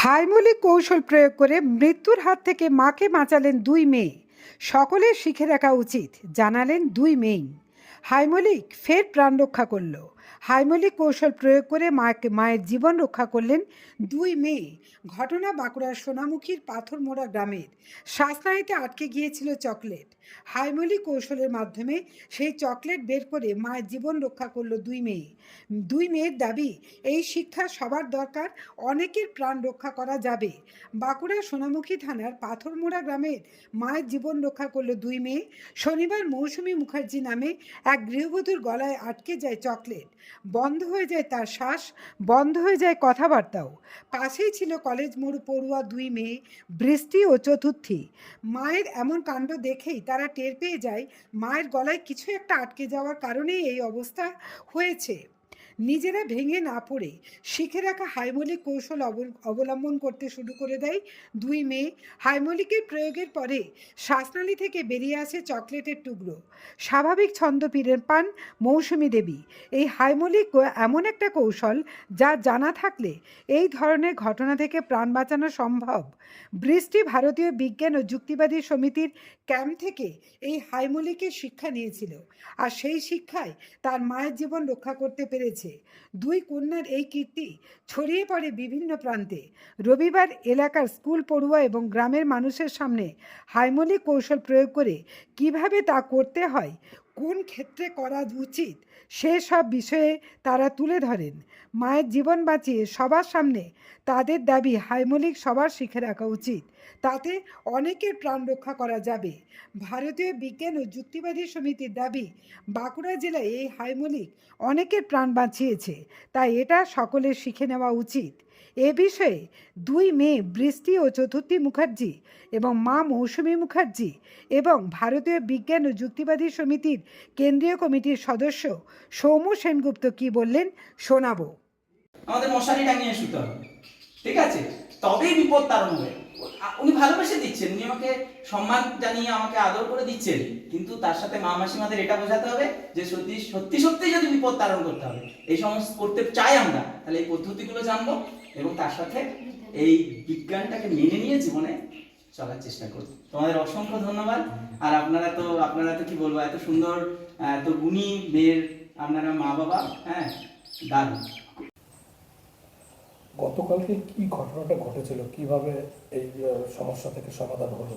হাইমৌলিক কৌশল প্রয়োগ করে মৃত্যুর হাত থেকে মাকে বাঁচালেন দুই মেয়ে। সকলের শিখে রাখা উচিত, জানালেন দুই মেয়েই। হাইমৌলিক ফের প্রাণ রক্ষা করল। হাইমৌলিক কৌশল প্রয়োগ করে মায়ের জীবন রক্ষা করলেন দুই মেয়ে। ঘটনা বাঁকুড়ার সোনামুখীর পাথরমোড়া গ্রামের। শ্বাসনালীতে আটকে গিয়েছিল চকলেট। হাইমৌলিক কৌশলের মাধ্যমে সেই চকলেট বের করে মায়ের জীবন রক্ষা করলো দুই মেয়ের দাবি, এই শিক্ষা সবার দরকার, অনেকের প্রাণ রক্ষা করা যাবে। বাঁকুড়া সোনামুখী থানার পাথরমোড়া গ্রামের মায়ের জীবন রক্ষা করলো দুই মেয়ে। শনিবার মৌসুমী মুখার্জি নামে এক গৃহবধূর গলায় আটকে যায় চকলেট। বন্ধ হয়ে যায় তার শ্বাস, বন্ধ হয়ে যায় কথাবার্তাও। পাশেই ছিল কলেজ মোড় পড়ুয়া দুই মেয়ে, বৃষ্টি ও চতুর্থী। মায়ের এমন কাণ্ড দেখেই তারা টের পেয়ে যায় মায়ের গলায় কিছু একটা আটকে যাওয়ার কারণেই এই অবস্থা হয়েছে। নিজেরা ভেঙে না পড়ে শিখে রাখা হাইমৌলিক কৌশল অবলম্বন করতে শুরু করে দেয় দুই মেয়ে। হাইমৌলিকের প্রয়োগের পরে শ্বাসনালী থেকে বেরিয়ে আসে চকলেটের টুকরো। স্বাভাবিক ছন্দ ফিরে পান মৌসুমী দেবী। এই হাইমৌলিক এমন একটা কৌশল যা জানা থাকলে এই ধরনের ঘটনা থেকে প্রাণ বাঁচানো সম্ভব। বৃষ্টি ভারতীয় বিজ্ঞান ও যুক্তিবাদী সমিতির ক্যাম্প থেকে এই হাইমৌলিকের শিক্ষা নিয়েছিল, আর সেই শিক্ষায় তার মায়ের জীবন রক্ষা করতে পেরেছে। দুই কন্যার এই কীর্তি ছড়িয়ে পড়ে বিভিন্ন প্রান্তে। রবিবার এলাকার স্কুল পড়ুয়া এবং গ্রামের মানুষের সামনে হাইমৌলিক কৌশল প্রয়োগ করে কিভাবে তা করতে হয়, কোন ক্ষেত্রে করা উচিত, সেসব বিষয়ে তারা তুলে ধরেন। মায়ের জীবন বাঁচিয়ে সবার সামনে তাদের দাবি, হাইমৌলিক সবার শিখে রাখা উচিত, তাতে অনেকের প্রাণ রক্ষা করা যাবে। ভারতীয় বিজ্ঞান ও যুক্তিবাদী সমিতির দাবি, বাঁকুড়া জেলায় এই হাইমৌলিক অনেকের প্রাণ বাঁচিয়েছে, তাই এটা সকলের শিখে নেওয়া উচিত। এ বিষয়ে দুই মেয়ে বৃষ্টি ও চতুর্থী মুখার্জি এবং মা মৌসুমী মুখার্জি এবং ভারতীয় বিজ্ঞান ও যুক্তিবাদী সমিতির কেন্দ্রীয় কমিটির সদস্য সৌম্য সেনগুপ্ত কি বললেন শোনাবো। আমাদের মশারি টাঙিয়ে শুতে হবে, ঠিক আছে, তবেই বিপদ তাড়ন হবে। উনি ভালোবেসে দিচ্ছেন, উনি আমাকে সম্মান জানিয়ে আমাকে আদর করে দিচ্ছেন, কিন্তু তার সাথে মা মাসিমাদের এটা বোঝাতে হবে যে সত্যি সত্যি সত্যি যদি বিপদ তাড়ন করতে হবে, এই সমস্ত করতে চাই আমরা, তাহলে এই পদ্ধতিগুলো জানবো এবং তার সাথে এই বিজ্ঞানটাকে মেনে নিয়ে জীবনে চলার চেষ্টা করব। তোমাদের অসংখ্য ধন্যবাদ। আর আপনারা তো কি বলবো, এত সুন্দর এত গুণী মেয়ের আপনারা মা বাবা, হ্যাঁ, দারুণ। গতকালকে কি ঘটনাটা ঘটেছিল, কিভাবে এই সমস্যা থেকে সমাধান হলো?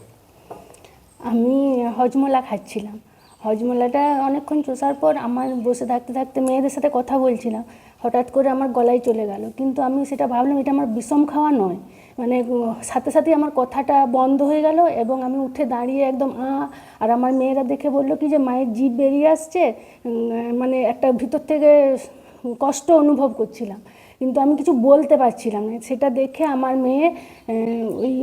আমি হজমোলা খাচ্ছিলাম। হজমোলাটা অনেকক্ষণ চষার পর আমার বসে থাকতে থাকতে মেয়েদের সাথে কথা বলছিলাম, হঠাৎ করে আমার গলায় চলে গেল। কিন্তু আমি সেটা ভাবলাম এটা আমার বিষম খাওয়া নয়, মানে সাথে সাথে আমার কথাটা বন্ধ হয়ে গেল এবং আমি উঠে দাঁড়িয়ে একদম আর আমার মেয়েরা দেখে বললো কি যে মায়ের জিভ বেরিয়ে আসছে, মানে একটা ভিতর থেকে কষ্ট অনুভব করছিলাম, কিন্তু আমি কিছু বলতে পারছিলাম না। সেটা দেখে আমার মেয়ে ওই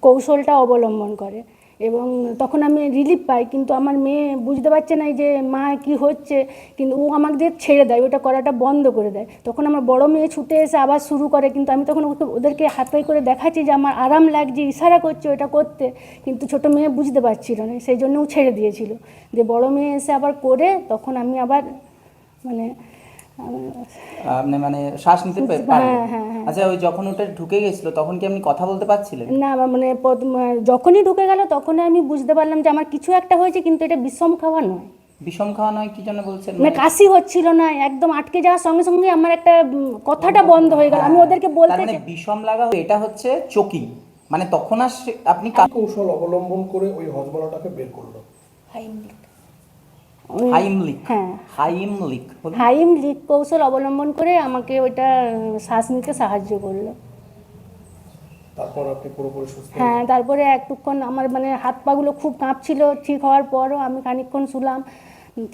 কৌশলটা অবলম্বন করে এবং তখন আমি রিলিফ পাই। কিন্তু আমার মেয়ে বুঝতে পারছে না যে মা কি হচ্ছে, কিন্তু ও আমাকে ছেড়ে দেয়, ওটা করাটা বন্ধ করে দেয়। তখন আমার বড় মেয়ে ছুটে এসে আবার শুরু করে, কিন্তু আমি তখন ওদেরকে হাত পাই করে দেখাচ্ছি যে আমার আরাম লাগছে, ইশারা করছে ওটা করতে, কিন্তু ছোটো মেয়ে বুঝতে পারছিল না, সেই জন্য ও ছেড়ে দিয়েছিল। যে বড় মেয়ে এসে আবার করে, তখন আমি আবার আপনি মানে শ্বাস নিতে পারলেন? হ্যাঁ। আচ্ছা, ওই যখন ওটা ঢুকে গেছিল তখন কি আপনি কথা বলতে পারছিলেন? না, মানে যখনই ঢুকে গেল তখনই আমি বুঝতে পারলাম যে আমার কিছু একটা হয়েছে, কিন্তু এটা বিষম খাওয়া নয়। বিষম খাওয়া নয় কি জন্য বলছেন? মানে কাশি হচ্ছিল না, একদম আটকে যাওয়ার সঙ্গে সঙ্গে আমার একটা কথাটা বন্ধ হয়ে গেল। আমি ওদেরকে বলতে মানে বিষম লাগা, এটা হচ্ছে চোকিং, মানে তখন আর আপনি কৌশল অবলম্বন করে ওই হজমলাটাকে বের করলো। হাইমলিক কৌশল অবলম্বন করে আমাকে ওইটা শ্বাস নিতে সাহায্য করলো। তারপর আপনি পুরোপুরি সুস্থ? হ্যাঁ, তারপরে একটুক্ষণ আমার মানে হাত পাগুলো খুব কাঁপছিল, ঠিক হওয়ার পরও আমি খানিকক্ষণ শুলাম,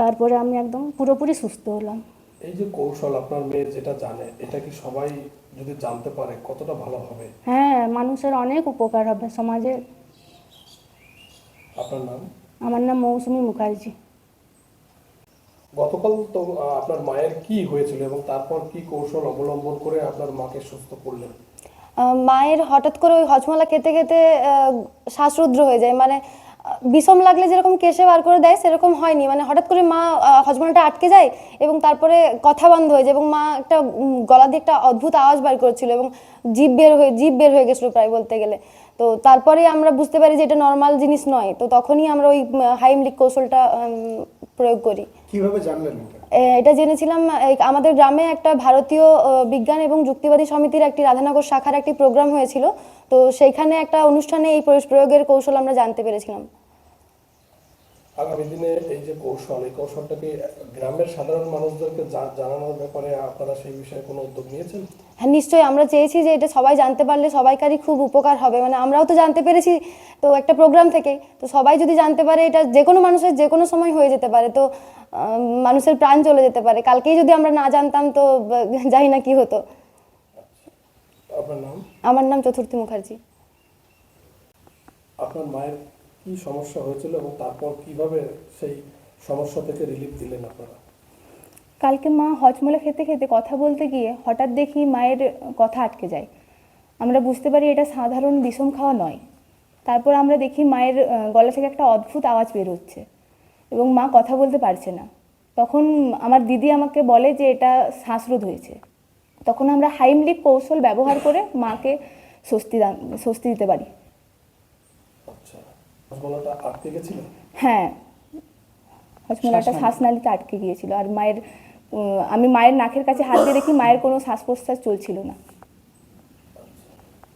তারপরে আমি একদম পুরোপুরি সুস্থ হলাম। এই যে কৌশল আপনার মেয়ে যেটা জানে, এটা কি সবাই যদি জানতে পারে কতটা ভালো হবে? হ্যাঁ, মানুষের অনেক উপকার হবে সমাজে। আপনার নাম? আমার নাম মৌসুমী মুখার্জি। গতকাল তো আপনার মায়ের কি হয়েছিল এবং তারপর কি কৌশল অবলম্বন করে আপনার মাকে সুস্থ করলেন? মায়ের হঠাৎ করে ওই হজমলা খেতে খেতে শ্বাসরুদ্ধ হয়ে যায়, মানে বিষম লাগলে যেরকম কেশে বার করে দেয় সেরকম হয়নি, মানে হঠাৎ করে মা হজমলাটা আটকে যায় এবং তারপরে কথা বন্ধ হয়ে যায় এবং মা একটা গলা দিয়ে একটা অদ্ভুত আওয়াজ বার করছিল এবং জিভ বের হয়ে গেছিলো প্রায় বলতে গেলে। তো তারপরে আমরা বুঝতে পারি যে এটা নর্মাল জিনিস নয়, তো তখনই আমরা ওই হাইমলিক কৌশলটা প্রয়োগ করি। কিভাবে জানলেন এটা? এটা জেনেছিলাম আমাদের গ্রামে একটা ভারতীয় বিজ্ঞান এবং যুক্তিবাদী সমিতির একটি রাধানগর শাখার একটি প্রোগ্রাম হয়েছিল, তো সেইখানে একটা অনুষ্ঠানে এই প্রয়োগের কৌশল আমরা জানতে পেরেছিলাম। আগামী দিনে এই যে কৌশল, এই কৌশলটাকে গ্রামের সাধারণ মানুষদেরকে জানানোর ব্যাপারে আপনারা সেই বিষয়ে কোনো উদ্যোগ নিয়েছেন? হ্যাঁ নিশ্চয়ই, আমরা চেয়েছি যে এটা সবাই জানতে পারলে সবাইকারই খুব উপকার হবে, মানে আমরাও তো জানতে পেরেছি তো একটা প্রোগ্রাম থেকে, তো সবাই যদি জানতে পারে এটা যে কোনো মানুষের যে কোনো সময় হয়ে যেতে পারে, তো মানুষের প্রাণ চলে যেতে পারে। কালকেই যদি আমরা না জানতাম তো জানি না কি হতো। আপনার নাম? আমার নাম চতুর্থী মুখার্জি। আপনার মায়ের কি সমস্যা হয়েছিল এবং তারপর কিভাবে সেই সমস্যা থেকে রিলিফ দিলেন আপনারা? কালকে মা হজমোলা খেতে খেতে কথা বলতে গিয়ে হঠাৎ দেখি মায়ের কথা আটকে যায়। আমরা বুঝতে পারি এটা সাধারণ বিষম খাওয়া নয়। তারপর আমরা দেখি মায়ের গলা থেকে একটা অদ্ভুত আওয়াজ বের হচ্ছে এবং মা কথা বলতে পারছে না। তখন আমার দিদি আমাকে বলে যে এটা শ্বাসরোধ হয়েছে। তখন আমরা হাইমলিক কৌশল ব্যবহার করে মাকে স্বস্তি দিতে পারি। আচ্ছা, হজমলাটা আটকে গেছিল? হ্যাঁ, হজমোলাটা শ্বাসনালীতে আটকে গিয়েছিল। আর আমি মায়ের নাকের কাছে হাত দিয়ে দেখি মায়ের কোনো শ্বাস প্রশ্বাস চলছিল না।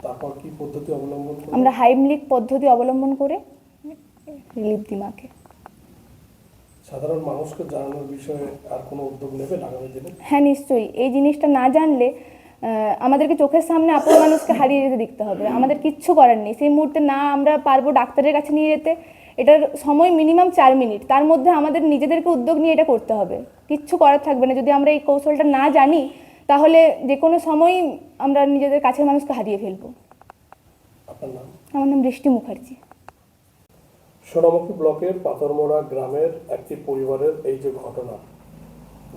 তারপর কি পদ্ধতি অবলম্বন করলেন? আমরা হাইমলিক পদ্ধতি অবলম্বন করে রিলিফ দিই মাকে। সাধারণ মানুষকে জানানোর বিষয়ে আর কোনো উদ্যোগ নেবেন আগামী দিনে? হ্যাঁ নিশ্চয়ই, এই জিনিসটা না জানলে আমাদেরকে চোখের সামনে আপন মানুষকে হারিয়ে যেতে দেখতে হবে। আমাদের কিচ্ছু করার নেই সেই মুহূর্তে, না আমরা পারবো ডাক্তারের কাছে নিয়ে যেতে। এটার সময় মিনিমাম 4 মিনিট, তার মধ্যে আমাদের নিজেদেরকে উদ্যোগ নিয়ে এটা করতে হবে। কিচ্ছু করার থাকবে না। যদি আমরা এই কৌশলটা না জানি তাহলে যে কোনো সময়ই আমরা নিজেদের কাছের মানুষকে হারিয়ে ফেলবো। আপনার নাম? আমার নাম বৃষ্টি মুখার্জি। সোনামুখী ব্লকের পাথরমোড়া গ্রামের একটি পরিবারের এই যে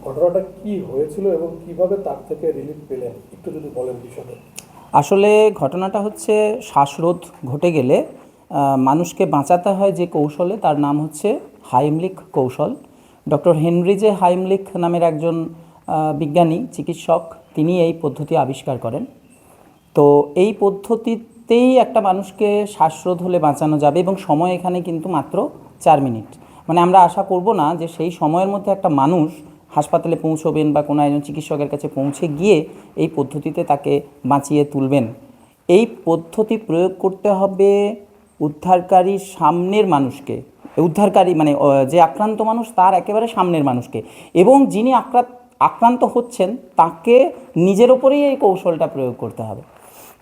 ঘটনাটা কি হয়েছিল এবং কিভাবে তার থেকে রিলিফ পেলেন একটু যদি বলেন বিষয়টা। আসলে ঘটনাটা হচ্ছে শ্বাসরোধ ঘটে গেলে মানুষকে বাঁচাতে হয় যে কৌশলে, তার নাম হচ্ছে হাইমলিক কৌশল। ডক্টর হেনরি জে হাইমলিক নামের একজন বিজ্ঞানী চিকিৎসক, তিনি এই পদ্ধতি আবিষ্কার করেন। তো এই পদ্ধতিতেই একটা মানুষকে শ্বাসরোধ হলে বাঁচানো যাবে এবং সময় এখানে কিন্তু মাত্র 4 মিনিট। মানে আমরা আশা করব না যে সেই সময়ের মধ্যে একটা মানুষ হাসপাতালে পৌঁছবেন বা কোনো একজন চিকিৎসকের কাছে পৌঁছে গিয়ে এই পদ্ধতিতে তাকে বাঁচিয়ে তুলবেন। এই পদ্ধতি প্রয়োগ করতে হবে উদ্ধারকারীর সামনের মানুষকে, উদ্ধারকারী মানে যে আক্রান্ত মানুষ তার একেবারে সামনের মানুষকে, এবং যিনি আক্রান্ত হচ্ছেন তাকে নিজের ওপরেই এই কৌশলটা প্রয়োগ করতে হবে।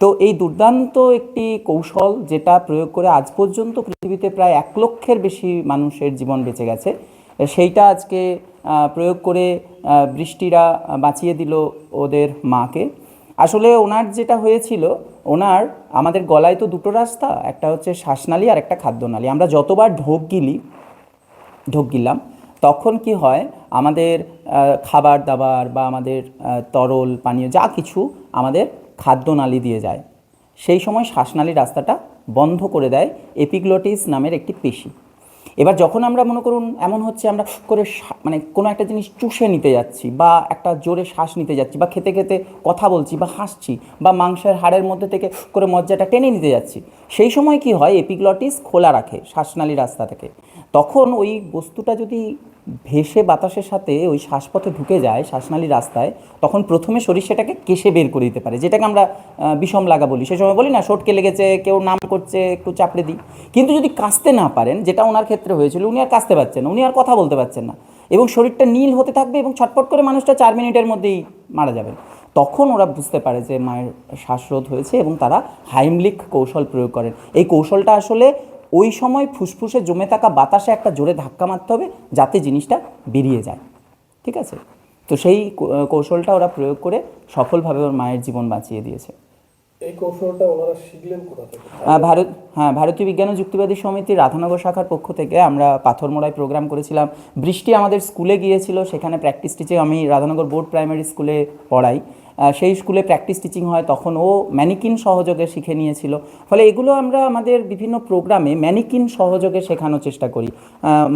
তো এই দুর্দান্ত একটি কৌশল যেটা প্রয়োগ করে আজ পর্যন্ত পৃথিবীতে প্রায় 1 লক্ষের বেশি মানুষের জীবন বেঁচে গেছে, সেইটা আজকে প্রয়োগ করে বৃষ্টিরা বাঁচিয়ে দিল ওদের মাকে। আসলে ওনার যেটা হয়েছিল, আমাদের গলায় তো দুটো রাস্তা, একটা হচ্ছে শ্বাসনালী আর একটা খাদ্যনালী। আমরা যতবার ঢোক গিলাম তখন কি হয়, আমাদের খাবার দাবার বা আমাদের তরল পানীয় যা কিছু আমাদের খাদ্যনালী দিয়ে যায়। সেই সময় শ্বাসনালীর রাস্তাটা বন্ধ করে দেয় এপিগ্লটিস নামের একটি পেশি। এবার যখন আমরা মনে করুন এমন হচ্ছে আমরা করে মানে কোনো একটা জিনিস চুষে নিতে যাচ্ছি বা একটা জোরে শ্বাস নিতে যাচ্ছি বা খেতে খেতে কথা বলছি বা হাসছি বা মাংসের হাড়ের মধ্যে থেকে করে মজ্জাটা টেনে নিতে যাচ্ছি, সেই সময় কি হয়, এপিগ্লটিস খোলা রাখে শ্বাসনালীর রাস্তা থেকে। তখন ওই বস্তুটা যদি ভেসে বাতাসের সাথে ওই শ্বাসপথে ঢুকে যায় শ্বাসনালীর রাস্তায়, তখন প্রথমে শরীর সেটাকে কেশে বের করে দিতে পারে, যেটাকে আমরা বিষম লাগা বলি। সে সময় বলি না শটকে লেগেছে, কেউ নাম করছে, একটু চাপড়ে দিই। কিন্তু যদি কাশতে না পারেন, যেটা ওনার ক্ষেত্রে হয়েছিল, উনি আর কাশতে পারছেন না, উনি আর কথা বলতে পারছেন না এবং শরীরটা নীল হতে থাকবে এবং ছটফট করে মানুষটা 4 মিনিটের মধ্যেই মারা যাবেন। তখন ওরা বুঝতে পারে যে মায়ের শ্বাসরোধ হয়েছে এবং তারা হাইমলিক কৌশল প্রয়োগ করেন। এই কৌশলটা আসলে ওই সময় ফুসফুসে জমে থাকা বাতাসে একটা জোরে ধাক্কা মারতে হবে যাতে জিনিসটা বেরিয়ে যায়, ঠিক আছে? তো সেই কৌশলটা ওরা প্রয়োগ করে সফলভাবে ওর মায়ের জীবন বাঁচিয়ে দিয়েছে। এই কৌশলটা ওনারা শিখলেন কোথা থেকে? ভারতীয় বিজ্ঞান ও যুক্তিবাদী সমিতির রাধানগর শাখার পক্ষ থেকে আমরা পাথরমোড়ায় প্রোগ্রাম করেছিলাম। বৃষ্টি আমাদের স্কুলে গিয়েছিল, সেখানে প্র্যাকটিস টিচিং, আমি রাধানগর বোর্ড প্রাইমারি স্কুলে পড়াই, সেই স্কুলে প্র্যাকটিস টিচিং হয়, তখন ও ম্যানিকিন সহযোগে শিখে নিয়েছিল। ফলে এগুলো আমরা আমাদের বিভিন্ন প্রোগ্রামে ম্যানিকিন সহযোগে শেখানোর চেষ্টা করি।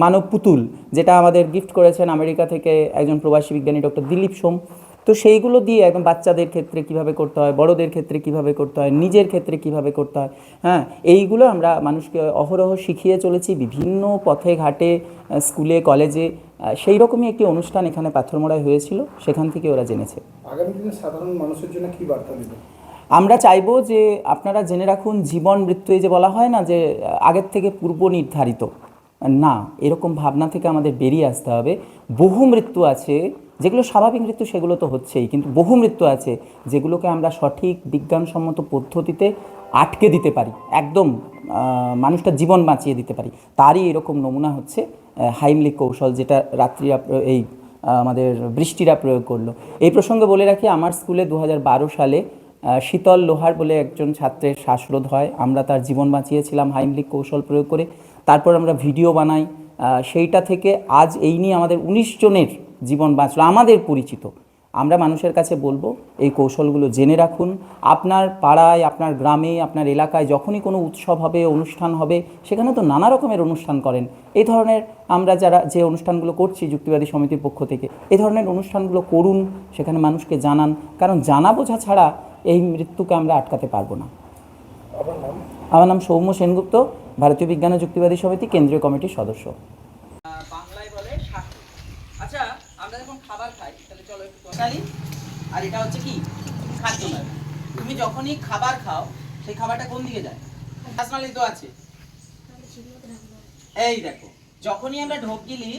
মানব পুতুল, যেটা আমাদের গিফট করেছেন আমেরিকা থেকে একজন প্রবাসী বিজ্ঞানী ডক্টর দিলীপ সোম, তো সেইগুলো দিয়ে একদম বাচ্চাদের ক্ষেত্রে কিভাবে করতে হয়, বড়দের ক্ষেত্রে কিভাবে করতে হয়, নিজের ক্ষেত্রে কিভাবে করতে হয়, হ্যাঁ, এইগুলো আমরা মানুষকে অহরহ শিখিয়ে চলেছি বিভিন্ন পথে ঘাটে, স্কুলে কলেজে। সেই রকমই একটি অনুষ্ঠান এখানে পাথরমোড়ায় হয়েছিল, সেখান থেকে ওরা জেনেছে। আগামী দিনে সাধারণ মানুষের জন্য কি বার্তা দেবেন? আমরা চাইবো যে আপনারা জেনে রাখুন, জীবন মৃত্যু এই যে বলা হয় না যে আগের থেকে পূর্ব নির্ধারিত, না, এরকম ভাবনা থেকে আমাদের বেরিয়ে আসতে হবে। বহু মৃত্যু আছে, যেগুলো স্বাভাবিক মৃত্যু সেগুলো তো হচ্ছেই, কিন্তু বহু মৃত্যু আছে যেগুলোকে আমরা সঠিক বিজ্ঞানসম্মত পদ্ধতিতে আটকে দিতে পারি, একদম মানুষটার জীবন বাঁচিয়ে দিতে পারি। তারই এরকম নমুনা হচ্ছে হাইমলিক কৌশল, যেটা রাত্রিরা এই আমাদের বৃষ্টিরা প্রয়োগ করলো। এই প্রসঙ্গে বলে রাখি, আমার স্কুলে 2012 সালে শীতল লোহার বলে একজন ছাত্রের শ্বাসরোধ হয়, আমরা তার জীবন বাঁচিয়েছিলাম হাইমলিক কৌশল প্রয়োগ করে। তারপর আমরা ভিডিও বানাই, সেইটা থেকে আজ এই নিয়ে আমাদের 19 জনের জীবন বাঁচলো আমাদের পরিচিত। আমরা মানুষের কাছে বলবো এই কৌশলগুলো জেনে রাখুন। আপনার পাড়ায়, আপনার গ্রামে, আপনার এলাকায় যখনই কোনো উৎসব হবে, অনুষ্ঠান হবে, সেখানে তো নানা রকমের অনুষ্ঠান করেন। এই ধরনের আমরা যারা যে অনুষ্ঠানগুলো করছি যুক্তিবাদী সমিতির পক্ষ থেকে, এই ধরনের অনুষ্ঠানগুলো করুন, সেখানে মানুষকে জানান, কারণ জানা বোঝা ছাড়া এই মৃত্যুকে আমরা আটকাতে পারবো না। আমার নাম সৌম্য সেনগুপ্ত, ভারতীয় বিজ্ঞান ও যুক্তিবাদী সমিতি কেন্দ্রীয় কমিটির সদস্য। বাংলায় বলে শাক। আচ্ছা, আমরা যখন খাবার খাই তাহলে চলো একটু তরকারি, আর এটা হচ্ছে কি খাদ্য নয়। তুমি যখনই খাবার খাও সেই খাবারটা কোন দিকে যায়? শ্বাসনালী তো আছে, এই দেখো, যখনই আমরা ঢোক গিলি,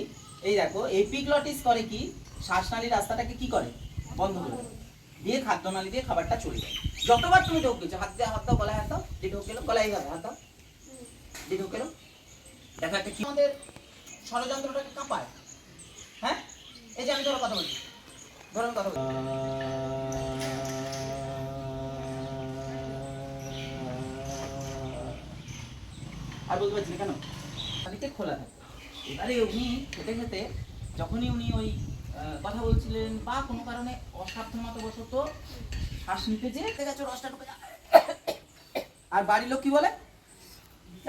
এই দেখো এপিগ্লটিস করে কি, শ্বাসনালীর রাস্তাটাকে কি করে, বন্ধ করে দেয়, দিয়ে খাদ্যনালী দিয়ে খাবারটা চলে যায়। যতবার তুমি ঢোক গেছো, হাত দিয়ে হাত দাও, গলায় হাত দাও, দিয়ে ঢোক গেলো, গলায় হাত দাও, দিয়ে ঢোক গেলো, দেখো একটা কি আমাদের ষড়যন্ত্রটাকে কাঁপায়। হ্যাঁ, এই যে আমি ধরো কথা বলছি, ধরো কথা বলছি, আর বলতে পারছি না কেন, পানিতে খোলা থাকে। এবারে উনি খেতে খেতে যখনই উনি ওই কথা বলছিলেন বা কোনো কারণে অসাবধানতাবশত শ্বাস নিতে যেয়ে গেছে, রসটা ঢুকে যায়। আর বাড়ির লোক কি বলে,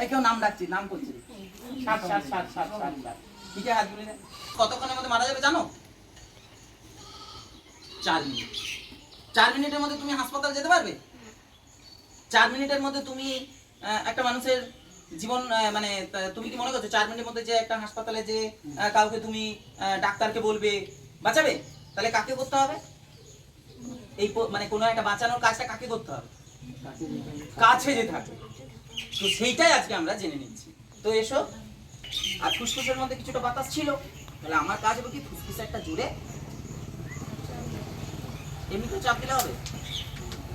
এই কেউ নাম ডাকছি, নাম করছি, ঠিক আছে, হাত গুলি দেয়। কতক্ষণের মধ্যে মারা যাবে জানো? 4 মিনিট। 4 মিনিটের মধ্যে তুমি হাসপাতাল যেতে পারবে? 4 মিনিটের মধ্যে তুমি একটা মানুষের জীবন, মানে তুমি কি মনে করছো 4 মিনিটের মধ্যে যে একটা হাসপাতালে যে কাউকে তুমি ডাক্তারকে বলবে বাঁচাবে? তাহলে কাকে করতে হবে এই মানে কোনো একটা বাঁচানোর কাজটা কাকে করতে হবে? কাছে যে থাকে, তো সেইটাই আজকে আমরা জেনে নিচ্ছি। তো এসো, আর ফুসফুসের মধ্যে কিছুটা বাতাস ছিল, তাহলে আমার কাজ হবে কি, ফুসফুসে একটা জুড়ে এমনি তো চাপ দিলে হবে,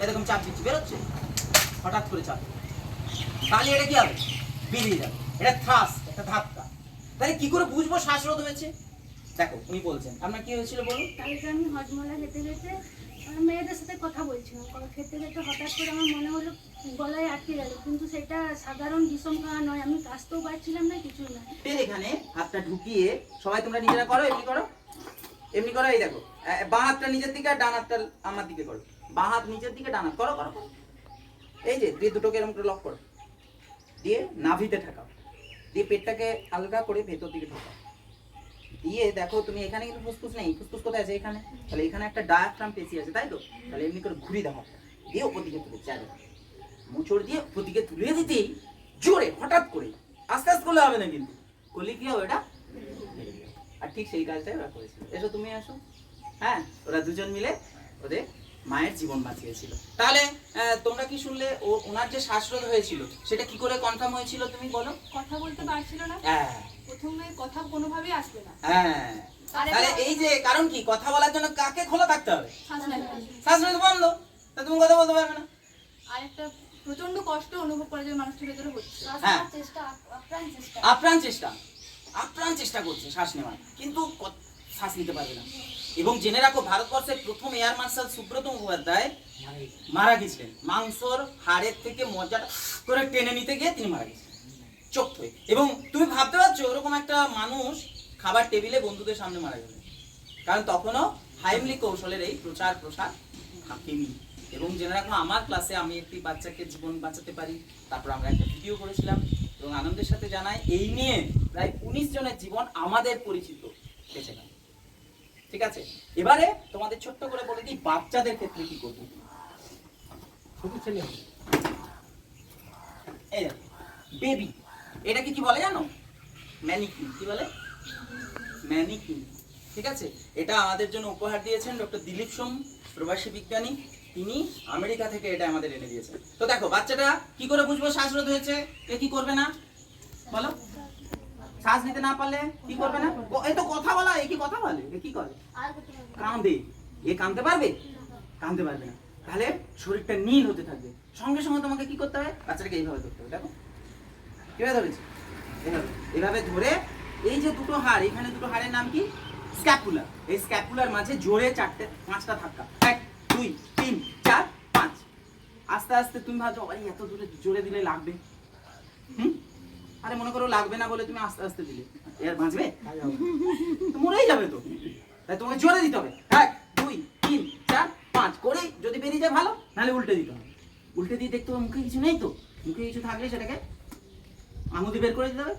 এরকম চাপ দিচ্ছি, বেরোচ্ছে হঠাৎ করে চাপ, তাহলে এটা কি হবে, বেরিয়ে যাবে, এটা থ্রাস্ট, একটা ধাক্কা। তাহলে কি করে বুঝবো শ্বাসরোধ হয়েছে? দেখো উনি বলছেন, আপনার কি হয়েছিল বলুন? কালকে আমি হজমলা খেতে খেতে মেয়েদের সাথে কথা বলছিলাম, খেতে খেতে হঠাৎ করে আমার মনে হলো গলায় আটকে গেল, কিন্তু সেটা সাধারণ বিষম খাওয়া নয়, আমি কাশতেও পারছিলাম না, কিছুই না। এখানে হাতটা ঢুকিয়ে সবাই তোমরা নিজেরা করো, এমনি করো, এমনি করো, এই দেখো, বাঁ হাতটা নিজের দিকে আর ডান হাতটা আমার দিকে করো, বাঁ হাত নিজের দিকে, ডান হাত করো করো করো, এই যে দিয়ে দুটোকে এরকম করে লক করো, দিয়ে নাভিতে ঠেকাও, দিয়ে পেটটাকে হালকা করে ভেতর দিকে ঢোকাও, দিয়ে দেখো তুমি এখানে কিন্তু ফুসফুস নেই, ফুসফুস কোথায় আছে? এখানে। তাহলে এখানে একটা ডায়াফ্রাম পেশি আছে, তাই তো? তাহলে এমনি করে ঘুরিয়ে দাও, দিয়ে ওপর দিকে তুলে চাই মোচড় দিয়ে ওপর দিকে তুলে দিতেই জোরে হঠাৎ করে, আস্তে আস্তে করলে হবে না, কিন্তু করলে কি হবে, এটা আর ঠিক সেই কাজটাই ওরা করেছিল। এসো তুমি আসো, হ্যাঁ, ওরা দুজন মিলে ওদের মায়ের জীবন বাঁচিয়েছিল। তাহলে তোমরা কি শুনলে, ওনার যে শ্বাসরোধ হয়েছিল সেটা কি করে কনফার্ম হয়েছিল তুমি বলো? কথা বলতে পারছিল না, হ্যাঁ, প্রথমে কথা কোনোভাবেই আসবে না। হ্যাঁ, তাহলে এই যে কারণ কি, কথা বলার জন্য কাকে খোলা থাকতে হবে? শ্বাসরোধ বন্ধ, তা তুমি কথা বলতে পারবে না। আর একটা প্রচন্ড কষ্ট অনুভব করা যায় মানুষটার ভেতরে হচ্ছে, হ্যাঁ, চেষ্টা, আপ্রাণ চেষ্টা, আপ্রাণ চেষ্টা করছে শ্বাস নেওয়ার, কিন্তু শ্বাস নিতে পারবে না। এবং জেনে রাখো, ভারতবর্ষের প্রথম এয়ার মার্শাল সুব্রত মুখোপাধ্যায় মারা গেছিলেন মাংসর হাড়ের থেকে মজ্জাটা করে টেনে নিতে গিয়ে তিনি মারা গেছিলেন চোখ হয়ে। এবং তুমি ভাবতে পারছো ওরকম একটা মানুষ খাবার টেবিলে বন্ধুদের সামনে মারা যাবে, কারণ তখনও হাইমলিক কৌশলের এই প্রচার প্রসার থাকেনি। এবং জেনে রাখো, আমার ক্লাসে আমি একটি বাচ্চাকে জীবন বাঁচাতে পারি, তারপর আমরা একটা ভিডিও করেছিলাম এবং আনন্দের সাথে জানাই এই নিয়ে প্রায় 19 জনের জীবন আমাদের পরিচিত বেঁচে গেল। ঠিক আছে, এবারে তোমাদের ছোট্ট করে বলে দিই বাচ্চাদের ক্ষেত্রে কি করবো। এই বেবি, এটাকে কি বলে জানো? ম্যানিকিন। কি বলে? ম্যানিকিন। ঠিক আছে, এটা আমাদের জন্য উপহার দিয়েছেন ডক্টর দিলীপ সোম, প্রবাসী বিজ্ঞানী। তিনি আমেরিকা থেকে এটা আমাদের এনে দিয়েছেন। তো দেখো, বাচ্চাটা কি করে বুঝবো শ্বাসরোধ হয়েছে? এ কি করবে না বলো? শ্বাস নিতে না পারলে কি করবে না? এই তো কথা বলা, এ কি কথা বলে? এ কি করে? কাঁদে। এ কাঁদতে পারবে? কাঁদতে পারবে না। তাহলে শরীরটা নীল হতে থাকবে। সঙ্গে সঙ্গে তোমাকে কি করতে হবে? বাচ্চাটাকে এইভাবে ধরতে হবে। দেখো কিভাবে ধরেছি, এভাবে ধরে এই যে দুটো হাড়, এখানে দুটো হাড়ের নাম কি? স্ক্যাপুলা। এই স্ক্যাপুলার মাঝে জোরে 4-5টা ধাক্কা। 1 2 3 4 5। আস্তে আস্তে তুমি ভাবছো আরে এত দূরে জোরে দিলে লাগবে। আরে মনে করো লাগবে না বলে তুমি আস্তে আস্তে দিলে, এর বাঁচবে? মরেই যাবে তো। তাই তোমাকে জোরে দিতে হবে। 1 2 3 4 5 করে যদি বেরিয়ে যায় ভালো, নাহলে উল্টে দিতে হবে। উল্টে দিয়ে দেখতে হবে মুখে কিছু নেই তো। মুখে কিছু থাকলে সেটাকে আঙুল বের করে দিতে হবে।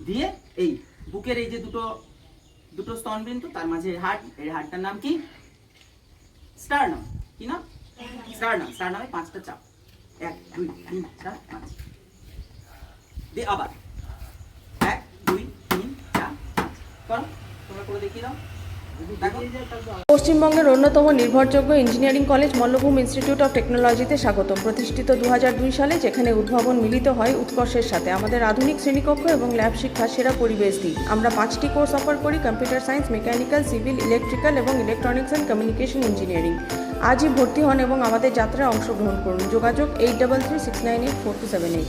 দিয়ে এই বুকের এই যে দুটো স্তনবিন্দু, তার মাঝে হাড়, এই হাড়টার নাম কি? স্টার্নাম। কি নাম? স্টার্নাম। স্টার্নামে 5টা চাপ। 1 2 3 4 5। দিয়ে আবার 1 2 3 4 5 করো। তোমরা করে দেখিয়ে দাও। দেখো, পশ্চিমবঙ্গের অন্যতম নির্ভরযোগ্য engineering college Mallabhum institute of টেকনোলজিতে স্বাগতম। প্রতিষ্ঠিত 2002 সালে, যেখানে উদ্ভাবন মিলিত হয় উৎকর্ষের সাথে। আমাদের আধুনিক শ্রেণীকক্ষ এবং ল্যাব শিক্ষা সেরা পরিবেশ দিই। আমরা 5টি কোর্স অফার করি: computer science, mechanical, civil, electrical এবং ইলেকট্রনিক্স অ্যান্ড কমিউনিকেশন ইঞ্জিনিয়ারিং। আজই ভর্তি হন এবং আমাদের যাত্রায় অংশগ্রহণ করুন। যোগাযোগ 8336984278।